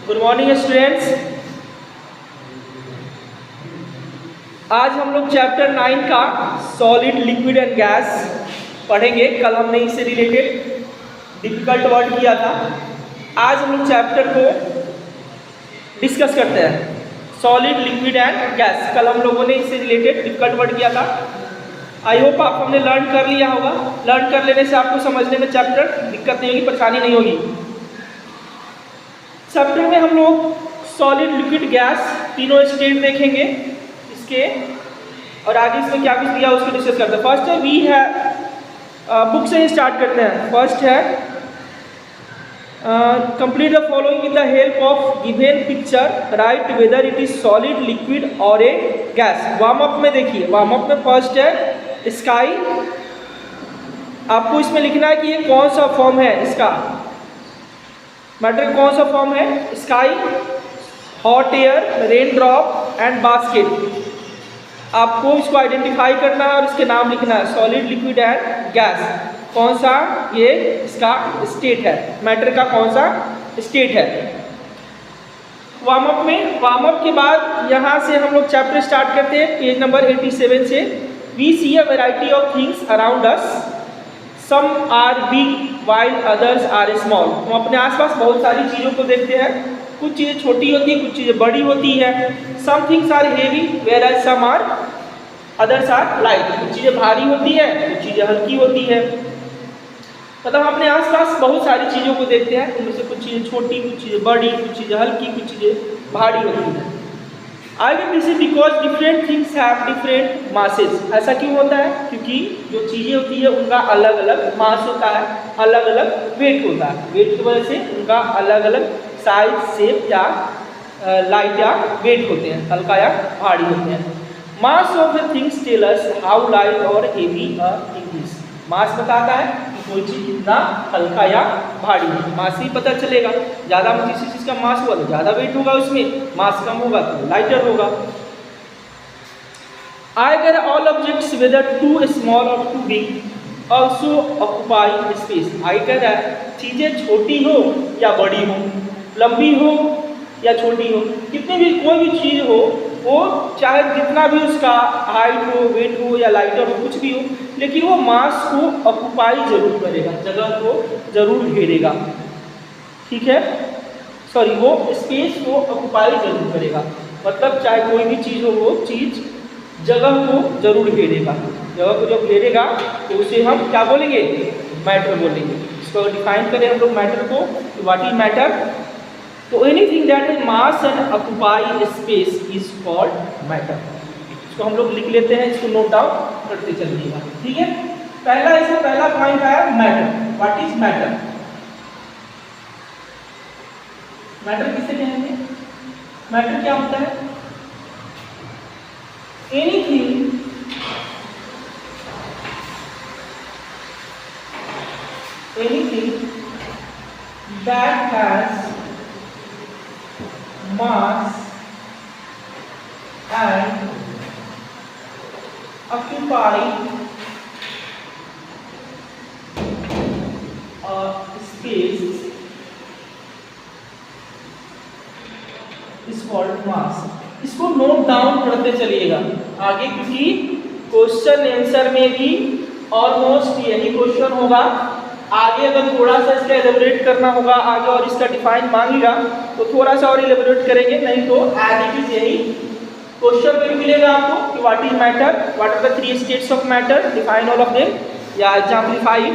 Good morning students. आज हम लोग चैप्टर 9 का सॉलिड लिक्विड एंड गैस पढ़ेंगे। कल हमने इससे रिलेटेड डिफिकल्ट वर्ड किया था। आज हम लोग चैप्टर को डिस्कस करते हैं, सॉलिड लिक्विड एंड गैस। कल हम लोगों ने इससे रिलेटेड डिफिकल्ट वर्ड किया था। आई होप आप हमने लर्न कर लिया होगा। लर्न कर लेने से आपको समझने में चैप्टर दिक्कत नहीं होगी, परेशानी नहीं होगी। चैप्टर में हम लोग सॉलिड लिक्विड गैस तीनों स्टेट देखेंगे इसके, और आगे इसमें क्या कुछ दिया उसको डिस्कस करते हैं। फर्स्ट है वी है, बुक से ही स्टार्ट करते हैं। फर्स्ट है complete the following with the help of given picture, right whether it is solid liquid और ए गैस। वार्म अप में देखिए, वार्म अप में फर्स्ट है स्काई। आपको इसमें लिखना है कि ये कौन सा फॉर्म है इसका, मैटर कौन सा फॉर्म है। Sky, hot air, rain drop and basket. आपको इसको आइडेंटिफाई करना है और इसके नाम लिखना है, सॉलिड लिक्विड एंड गैस। कौन सा ये इसका स्टेट है, मैटर का कौन सा स्टेट है। वार्म अप में, वार्म अप के बाद यहाँ से हम लोग चैप्टर स्टार्ट करते हैं पेज नंबर 87 से। We see a variety of things around us, some are big while others are small. हम अपने आसपास बहुत सारी चीज़ों को देखते हैं। कुछ चीज़ें छोटी होती हैं, कुछ चीज़ें बड़ी होती है। Some things are heavy whereas some are others are light. कुछ चीज़ें भारी होती है, कुछ चीज़ें हल्की होती है। मतलब हम अपने आसपास बहुत सारी चीज़ों को देखते हैं, उनमें से कुछ चीज़ें छोटी, कुछ चीज़ें बड़ी, कुछ चीज़ें हल्की, कुछ चीज़ें भारी होती हैं। I get this because different things have different masses. ऐसा क्यों होता है? क्योंकि जो चीज़ें होती है उनका अलग अलग मास होता है, अलग अलग वेट होता है। वेट की वजह से उनका अलग अलग साइज, शेप या लाइट या वेट होते हैं, हल्का या भारी होते हैं। Mass of the things tell us how light और heavy a thing is. Mass बताता है कि कोई चीज़ कितना हल्का या भारी है, मास से ही पता चलेगा। ज़्यादा किसी चीज़ का मास हुआ तो ज़्यादा वेट होगा उसमें, मास कम होगा तो लाइटर होगा। I get all objects whether too small और too big also occupy space. आई कह रहा है चीज़ें छोटी हो या बड़ी हो, लंबी हो या छोटी हो, कितनी भी कोई भी चीज़ हो, वो चाहे जितना भी उसका हाइट हो, वेट हो या लाइटर हो, कुछ भी हो, लेकिन वो मास को ऑक्यूपाई जरूर करेगा, जगह को जरूर घेरेगा। ठीक है, सॉरी, वो स्पेस को ऑक्यूपाई जरूर करेगा। मतलब चाहे कोई भी चीज़ हो, वो चीज़ जगह को जरूर घेरेगा। जगह को जब घेरेगा तो उसे हम क्या बोलेंगे? मैटर बोलेंगे। इसको डिफाइन करें हम लोग मैटर को, व्हाट इज मैटर। तो anything that is mass and occupy space is called matter. इसको हम लोग लिख लेते हैं, इसको नोट डाउन करते चलिएगा। ठीक है, पहला इसका पहला पॉइंट आया matter. What is matter? Matter किसे कहेंगे? मैटर क्या होता है? Anything that has mass and occupy a space is called mass। इसको नोट डाउन करते चलिएगा आगे, क्योंकि क्वेश्चन आंसर में भी ऑलमोस्ट यही क्वेश्चन होगा। आगे अगर थोड़ा सा इसका एलेबोरेट करना होगा आगे और इसका डिफाइन मांगेगा तो थोड़ा सा और एलेबोरेट करेंगे, नहीं तो एज इट इज यही क्वेश्चन में भी मिलेगा आपको कि what is matter, what are the three states of matter, define all of them या एग्जाम्पलीफाई।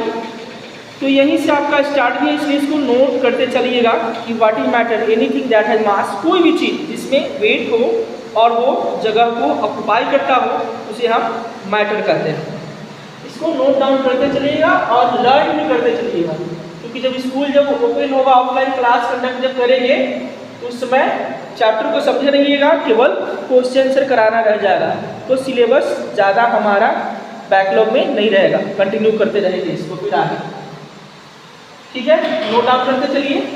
तो यहीं से आपका स्टार्ट भी है, इसलिए इसको नोट करते चलिएगा कि what is matter, anything that has मास। कोई भी चीज़ जिसमें वेट हो और वो जगह को ऑक्यूपाई करता हो उसे हम मैटर कहते हैं। इसको नोट डाउन करते चलिएगा और लर्न भी करते चलिएगा, क्योंकि जब स्कूल जब ओपन होगा, ऑफलाइन क्लास कंडक्ट जब करेंगे तो उस समय चैप्टर को समझे रहिएगा, केवल क्वेश्चन आंसर कराना रह जाएगा। तो सिलेबस ज़्यादा हमारा बैकलॉग में नहीं रहेगा, कंटिन्यू करते रहेंगे इसको फिर आगे। ठीक है, नोट डाउन करते चलिए,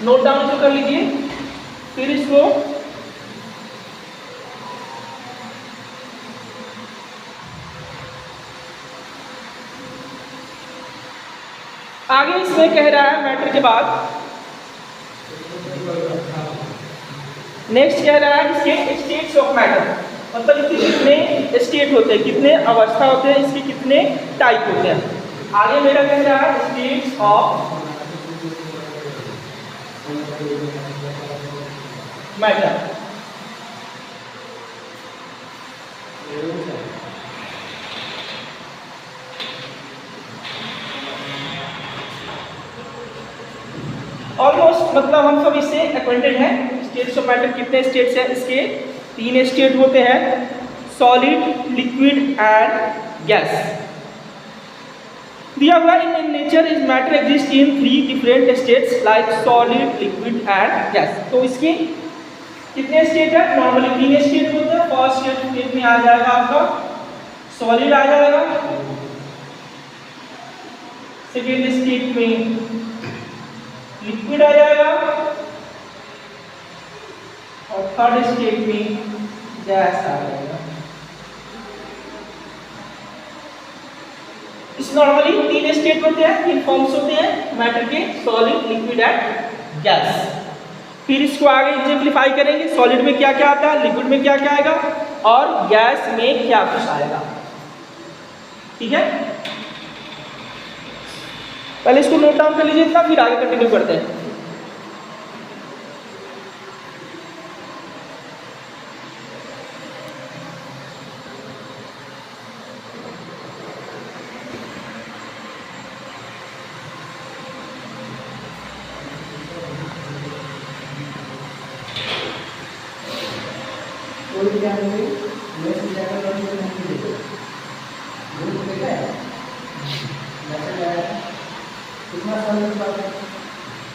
नोट डाउन जो कर लीजिए, फिर इसको आगे इसमें कह रहा है मैटर के बाद नेक्स्ट कह रहा है इसके स्टेट्स ऑफ मैटर, मतलब इसके कितने स्टेट होते हैं, कितने अवस्था होते हैं, इसके कितने टाइप होते हैं। आगे मेरा कह रहा है स्टेट्स ऑफ मैटर। ऑलमोस्ट मतलब हम सब इससे एक्वेंटेड हैं। स्टेट्स ऑफ मैटर कितने स्टेट्स हैं, इसके 3 स्टेट होते हैं, सॉलिड, लिक्विड एंड गैस। दिया हुआ in nature is matter exist in 3 different states like solid, liquid and gas. तो इसके कितने स्टेट है, नॉर्मली 3 स्टेट होते हैं। फर्स्ट स्टेट में आ जाएगा आपका सॉलिड आ जाएगा, सेकेंड स्टेट में लिक्विड आ जाएगा और थर्ड स्टेट में गैस आ जाएगा। इस नॉर्मली 3 स्टेट होते हैं, 3 फॉर्म्स होते हैं मैटर के, सॉलिड, लिक्विड एंड गैस। फिर इसको आगे एग्जाम्पलीफाई करेंगे, सॉलिड में क्या क्या आता है, लिक्विड में क्या क्या आएगा और गैस में क्या कुछ आएगा। ठीक है, पहले इसको नोट डाउन कर लीजिए इतना, फिर आगे कंटिन्यू करते हैं।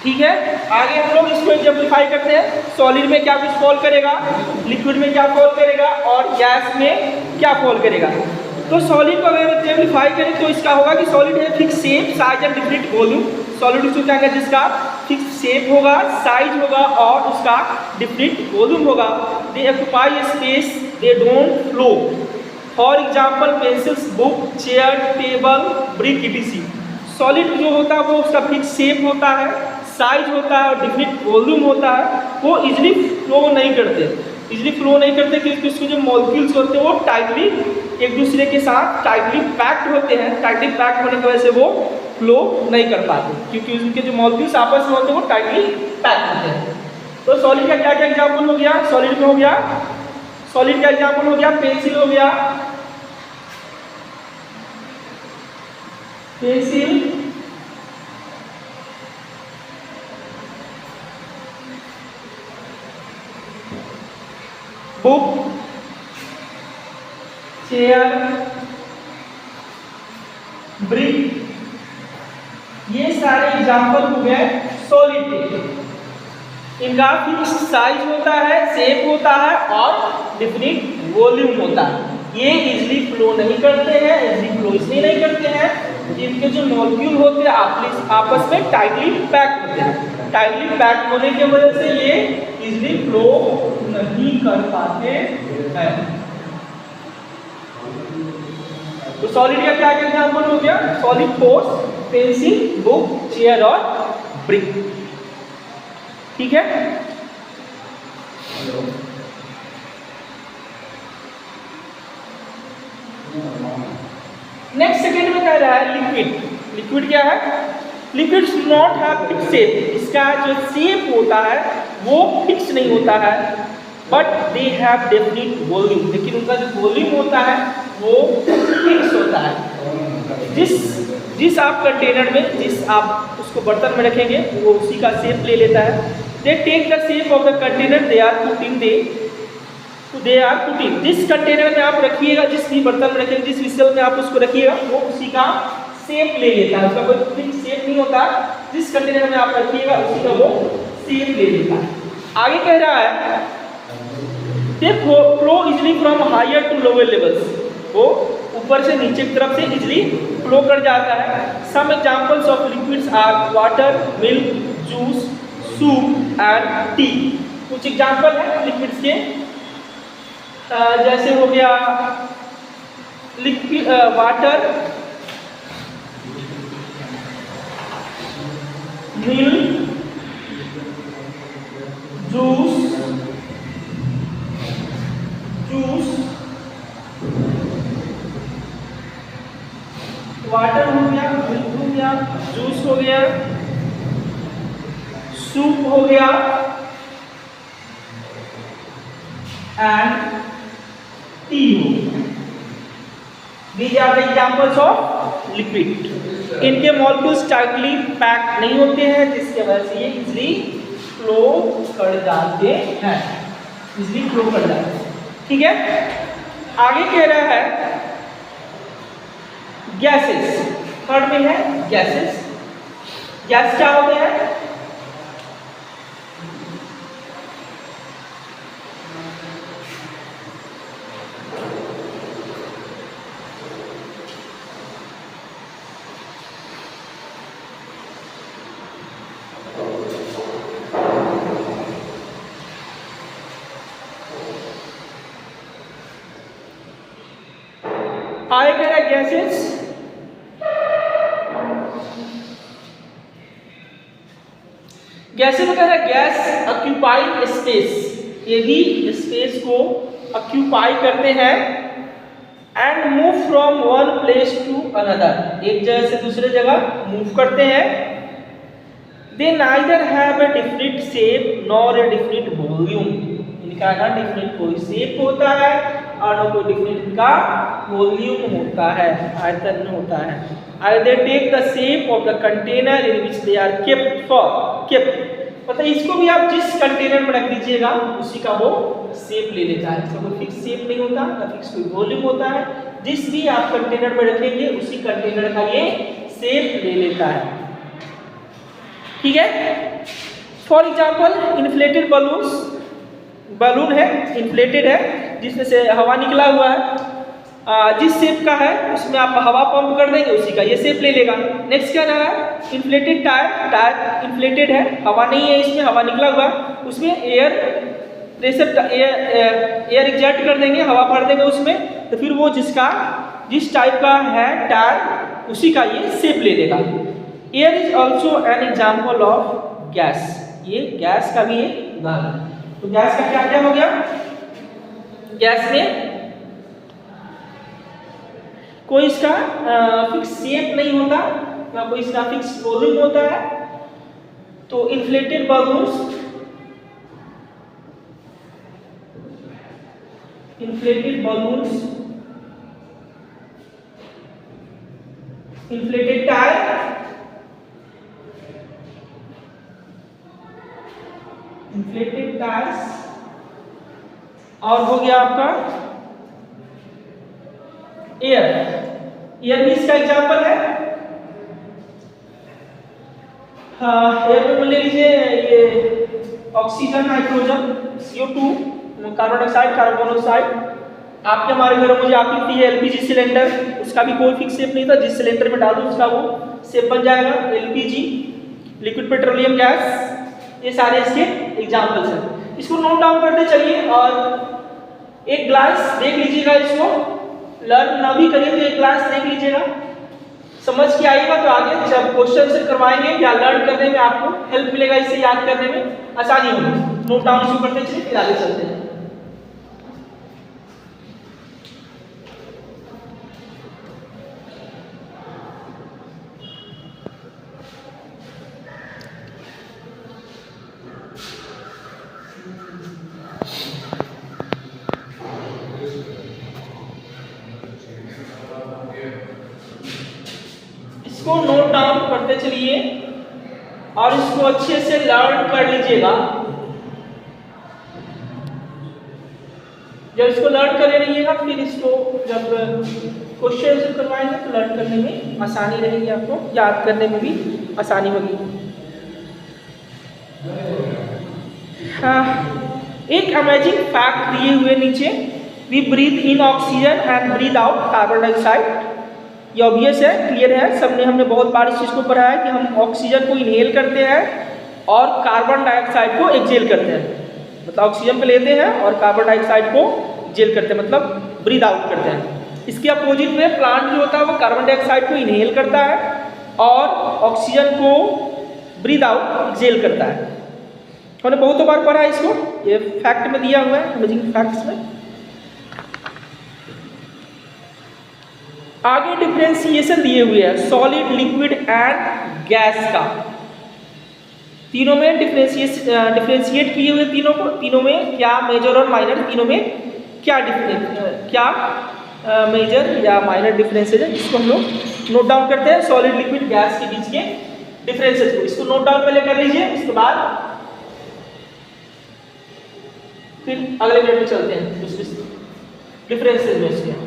ठीक है, आगे हम लोग इसको एग्जाम्पलीफाई करते हैं। सॉलिड में क्या कुछ फॉल करेगा, लिक्विड में क्या फॉल करेगा और गैस में क्या फॉल करेगा। तो सॉलिड को अगर एग्जाम्पलीफाई करें तो इसका होगा कि सॉलिड है fix shape, size and different volume. Solid उसको क्या कहते हैं, जिसका फिक्स शेप होगा, साइज होगा और उसका डिफरेंट वॉल्यूम होगा। दे occupy space, they don't flow. For example pencils, book, chair, table, brick etc। Solid जो होता है वो उसका फिक्स शेप होता है, साइज होता है और डिफरेंट वॉल्यूम होता है। वो इजीली फ्लो नहीं करते, इजीली फ्लो नहीं करते क्योंकि उसके जो मॉलिक्यूल्स होते हैं वो टाइटली एक दूसरे के साथ टाइटली पैक्ड होते हैं। टाइटली पैक्ड होने की वजह से वो फ्लो नहीं कर पाते क्योंकि उनके जो मॉलिक्यूल्स आपस में होते हैं वो टाइटली पैक्ड होते हैं। तो सॉलिड का क्या क्या एग्जाम्पल हो गया, सॉलिड में हो गया, सॉलिड का एग्जाम्पल हो गया पेंसिल हो गया, पेंसिल, बुक, चेयर, ब्रिक, ये सारे एग्जाम्पल हो गए सॉलिड के। इनका फिक्स साइज होता है, शेप होता है और डिफरेंट वॉल्यूम होता है। ये इजीली फ्लो नहीं करते हैं, इजीली फ्लो इसलिए नहीं करते हैं कि इनके जो मॉलिक्यूल होते हैं आपस में टाइटली पैक्ड होते हैं। टाइटली पैक्ड होने की वजह से ये इजीली फ्लो नहीं कर पाते हैं। तो सॉलिड का क्या क्या एग्जाम्पल हो गया, solid force, pencil, book, chair और ब्रिक। ठीक है, नेक्स्ट सेकेंड में कह रहा है लिक्विड। लिक्विड क्या है, liquid do not have fix shape. इसका जो शेप होता है वो फिक्स नहीं होता है, but they have definite volume. लेकिन उनका जो वॉल्यूम होता है वो फिक्स होता है। जिस आप कंटेनर में, जिस आप उसको बर्तन में रखेंगे वो उसी का शेप ले लेता है। They take the shape of the container they are putting जिस कंटेनर में आप रखिएगा, जिस भी बर्तन में रखेंगे, जिस विसल में आप उसको रखिएगा वो उसी का शेप ले लेता है। उसका कोई फिक्स शेप नहीं होता, जिस कंटेनर में आप रखिएगा उसी का वो शेप ले लेता है। आगे कह रहा है they flow easily from higher to lower levels. वो ऊपर से नीचे की तरफ से इजिली फ्लो कर जाता है। Some examples of liquids are water, milk, juice, soup and tea. कुछ एग्जांपल है लिक्विड्स के, जैसे हो गया liquid water, milk, juice, soup हो गया एंड टी हो गया। These are the examples of liquid. इनके मॉलिक्यूल्स टाइटली पैक नहीं होते हैं, जिसकी वजह से ये इजिली फ्लो कर जाते हैं, इजिली फ्लो कर जाते हैं। ठीक है, आगे कह रहा है गैसेस। थर्ड में है गैसेस। गैस क्या होते हैं? आगे कह रहा है गैसेस। गैसेस में कह रहा है गैस ऑक्यूपाई स्पेस, ये भी स्पेस को ऑक्यूपाई करते हैं and move from one place to another, एक जगह से दूसरे जगह मूव करते हैं। They neither have a different shape nor a different volume, इनका ना डिफरेंट कोई शेप होता है और ना कोई डिफरेंट इनका वॉल्यूम होता है, आयतन होता है। They take the shape of the container in which they are kept for kept, मतलब इसको भी आप जिस कंटेनर में रख दीजिएगा उसी का वो शेप ले लेता है। इसका कोई फिक्स शेप नहीं होता, ना फिक्स कोई वॉल्यूम होता है, जिस भी आप कंटेनर में रखेंगे उसी कंटेनर का ये शेप ले लेता है। ठीक है, for example inflated balloons, balloon है इन्फ्लेटेड है जिसमें से हवा निकला हुआ है, जिस शेप का है उसमें आप हवा पंप कर देंगे उसी का ये शेप ले लेगा। नेक्स्ट क्या रहा है इन्फ्लेटेड टायर, टायर इन्फ्लेटेड है, हवा नहीं है इसमें, हवा निकला हुआ, उसमें एयर प्रेशर एयर एग्जर्ट कर देंगे, हवा भर देंगे उसमें, तो फिर वो जिस टाइप का है टायर उसी का ये शेप ले लेगा। Air is also an example of gas, ये गैस का भी एक उदाहरण है। तो गैस का क्या क्या हो गया? गैस में कोई इसका फिक्स शेप नहीं होता, ना कोई इसका फिक्स वॉल्यूम होता है। तो inflated balloons, inflated balloons, inflated tyre, inflated tyres, और हो गया आपका एयर। एयर भी इसका एग्जाम्पल है। हाँ, एयर में ले लीजिए ये oxygen, nitrogen, CO2, carbon dioxide, carbon monoxide. आपके हमारे घरों में जो आपकी है LPG सिलेंडर, उसका भी कोई फिक्स शेप नहीं था, जिस सिलेंडर में डालो उसका वो शेप बन जाएगा। LPG लिक्विड पेट्रोलियम गैस, ये सारे इसके एग्जाम्पल्स हैं। इसको नोट डाउन करते चलिए और एक ग्लास देख लीजिएगा, इसको लर्न ना भी करिए तो एक क्लास देख लीजिएगा, समझ के आएगा तो आगे जब क्वेश्चन से करवाएंगे या लर्न करने में आपको हेल्प मिलेगा, इसे याद करने में आसानी होगी। नोट डाउन शुरू करते चलिए फिर आगे चलते हैं। इसको नोट डाउन करते चलिए और इसको अच्छे से लर्न कर लीजिएगा। जब इसको लर्न कर रहिएगा फिर इसको जब क्वेश्चन से करवाएंगे तो लर्न करने में आसानी रहेगी, आपको याद करने में भी आसानी होगी। हाँ, एक अमेजिंग फैक्ट दिए हुए नीचे, we breathe in oxygen and breathe out carbon dioxide. ये ऑब्वियस है, क्लियर है, सबने हमने बहुत बार इस चीज़ को पढ़ा है कि हम ऑक्सीजन को इनहेल करते हैं और कार्बन डाइऑक्साइड को एक्सहेल करते हैं। मतलब ऑक्सीजन पे लेते हैं और कार्बन डाइऑक्साइड को एक्सहेल करते हैं, मतलब ब्रीथ आउट करते हैं। इसके अपोजिट में प्लांट जो होता है वो कार्बन डाइऑक्साइड को इनहेल करता है और ऑक्सीजन को ब्रीथ आउट एक्सहेल करता है। हमने बहुत बार पढ़ा है इसको, ये फैक्ट में दिया हुआ है, अमेजिंग फैक्ट्स में। आगे डिफरेंशिएशन दिए हुए हैं सॉलिड, लिक्विड एंड गैस का। तीनों में डिफ्रेंशिएट किए हुए तीनों में क्या मेजर और माइनर, तीनों में क्या मेजर या माइनर डिफरेंसेज है, इसको हम लोग नोट डाउन करते हैं। सॉलिड लिक्विड गैस के बीच के डिफरेंसेज को, इसको नोट डाउन पहले कर लीजिए, उसके बाद फिर अगले मिनट में चलते हैं दूसरे डिफरेंसेज में इसके।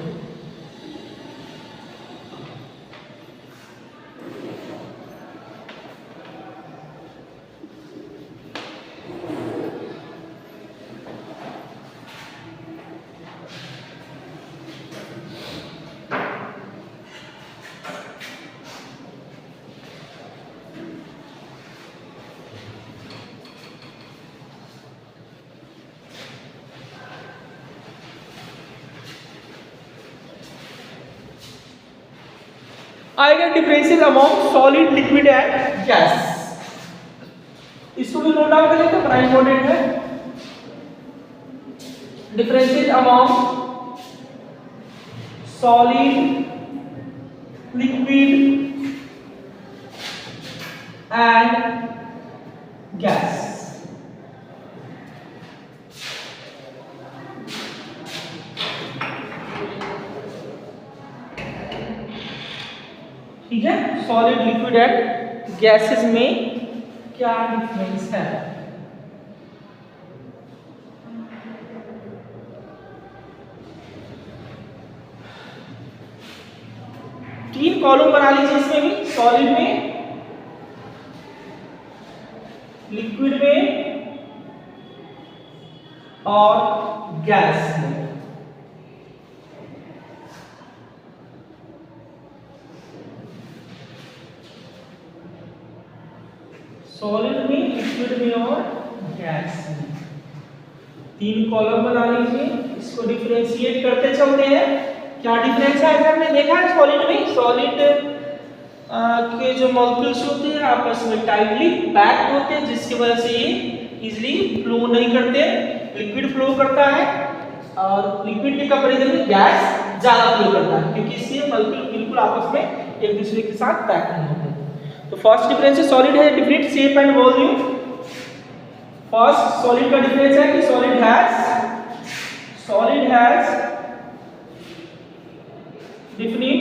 आएगा differences among solid liquid and gas, इसको भी नोट डाउन कर लेते हैं, बड़ा इंपॉर्टेंट है। Differences among solid liquid and gas. ठीक है, सॉलिड लिक्विड एंड गैसेस में क्या डिफरेंस है। तीन कॉलम बना लीजिए इसमें भी, सॉलिड में, लिक्विड में और गैस में। सॉलिड में, लिक्विड में और गैस में तीन कॉलम बना लीजिए, इसको डिफरेंशिएट करते चलते हैं। क्या डिफरेंस है, ऐसा हमने देखा है सॉलिड में, सॉलिड के जो मॉलिक्यूल्स होते हैं आपस में टाइटली पैक्ड होते हैं, जिसकी वजह से ये इजीली फ्लो नहीं करते। लिक्विड फ्लो करता है और लिक्विड के कंपैरिजन में गैस ज्यादा फ्लो करता है, क्योंकि इससे मॉलिक्यूल बिल्कुल आपस में एक दूसरे के साथ पैक नहीं होते। तो फर्स्ट डिफरेंस है सॉलिड है different shape and volume. First solid का डिफरेंस है कि solid has definite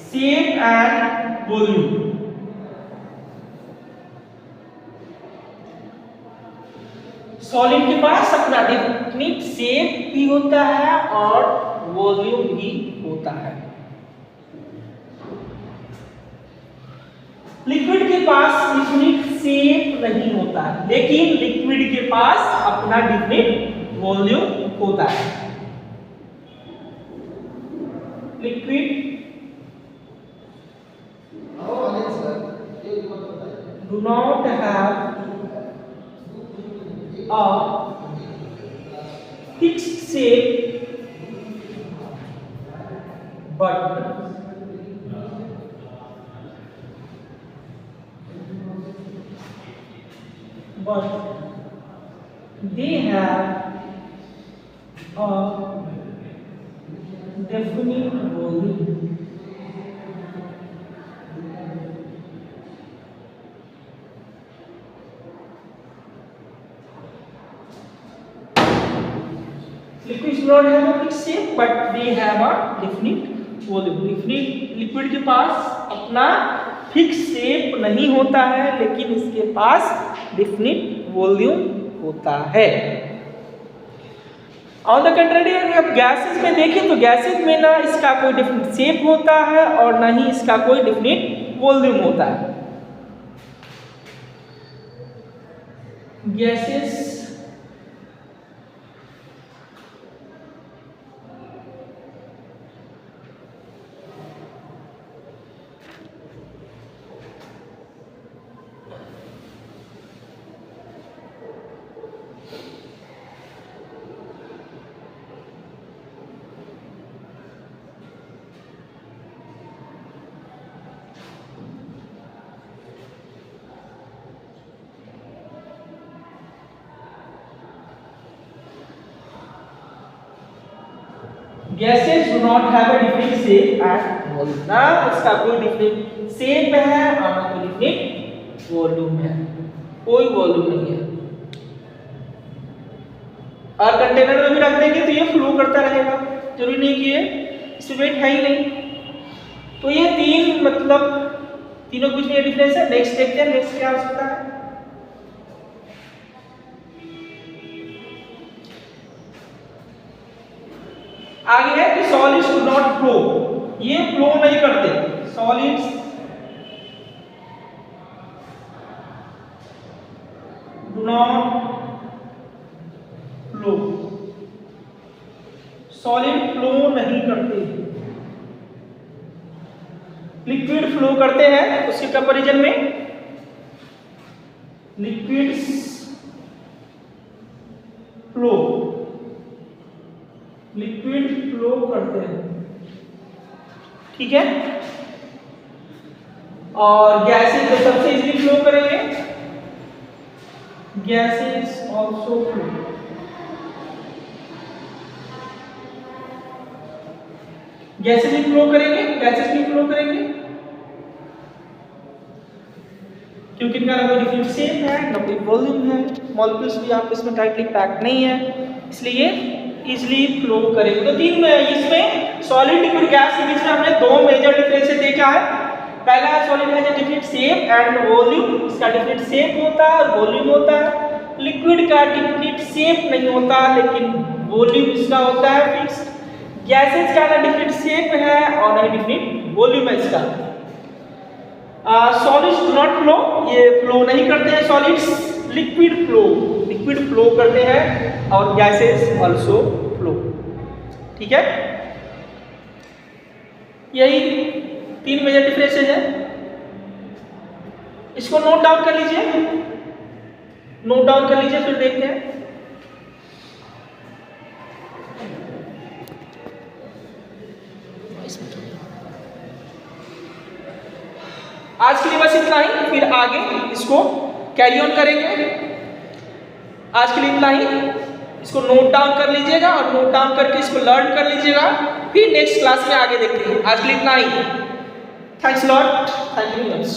shape and volume. Solid के पास अपना डिफिनिट शेप भी होता है और वॉल्यूम भी होता है। लिक्विड के पास डिफिनिट शेप नहीं होता है, लेकिन लिक्विड के पास अपना डिफिनिट वॉल्यूम होता है। Liquid do not have a fixed shape but they have a definite volume. Liquids do not have a fixed shape, but they have a definite volume. Definite liquid के पास अपना fix shape नहीं होता है, लेकिन इसके पास definite volume होता है। On the contrary अगर आप गैसेस में देखें तो गैसेस में ना इसका कोई डिफिनिट शेप होता है और ना ही इसका कोई डिफिनिट वॉल्यूम होता है। Gases gases do not have a different shape and volume, ना उसका कोई डिफरेंट शेप है और ना कोई डिफरेंट वॉल्यूम है, कोई वॉल्यूम नहीं है। और कंटेनर में भी रख देंगे तो ये फ्लो करता रहेगा, जरूरी नहीं कि ये इसमें वेट है ही नहीं। तो ये तीन मतलब तीनों के बीच में ये डिफरेंस है। नेक्स्ट देखते हैं, नेक्स्ट क्या हो सकता है। आगे है कि सॉलिड्स डू नॉट फ्लो, ये फ्लो नहीं करते। Solids do not flow, solid flow नहीं करते, लिक्विड फ्लो करते हैं। उसके कंपैरिजन में लिक्विड्स फ्लो, लिक्विड फ्लो करते हैं, ठीक है। और गैसेस तो सबसे इजीली फ्लो करेंगे, गैसेस आल्सो फ्लो, गैसेस भी फ्लो करेंगे, गैसेस भी फ्लो करेंगे क्योंकि इनका ना कोई डिफरेंट शेप है ना कोई वॉल्यूम है, मॉलिक्यूल्स भी आपस में टाइटली पैक्ड नहीं है, इसलिए इजीली फ्लो करेंगे। तो तीन इसमें सॉलिड लिक्विड गैस के बीच में हमने दो मेजर डिफरेंसेस देखा है। पहला है solid has a different shape and volume, इसका डिफरेंट शेप होता है और वॉल्यूम होता है। लिक्विड का डिफरेंट शेप नहीं होता लेकिन वॉल्यूम इसका होता है फिक्स्ड। गैसेस का ना डिफरेंट शेप है और ना डिफरेंट वॉल्यूम है इसका। सॉलिड्स डू नॉट फ्लो, ये फ्लो नहीं करते हैं solids. Liquid flow, liquid flow करते हैं और गैसेस आल्सो फ्लो, ठीक है। यही तीन मेजर डिफरेंसेस हैं, इसको नोट डाउन कर लीजिए, नोट डाउन कर लीजिए, फिर देखते हैं। आज के लिए बस इतना ही, फिर आगे इसको कैरी ऑन करेंगे। आज के लिए इतना ही, इसको नोट डाउन कर लीजिएगा और नोट डाउन करके इसको लर्न कर लीजिएगा, फिर नेक्स्ट क्लास में आगे देखते हैं। आज के लिए इतना ही, thanks lot, thank you very much.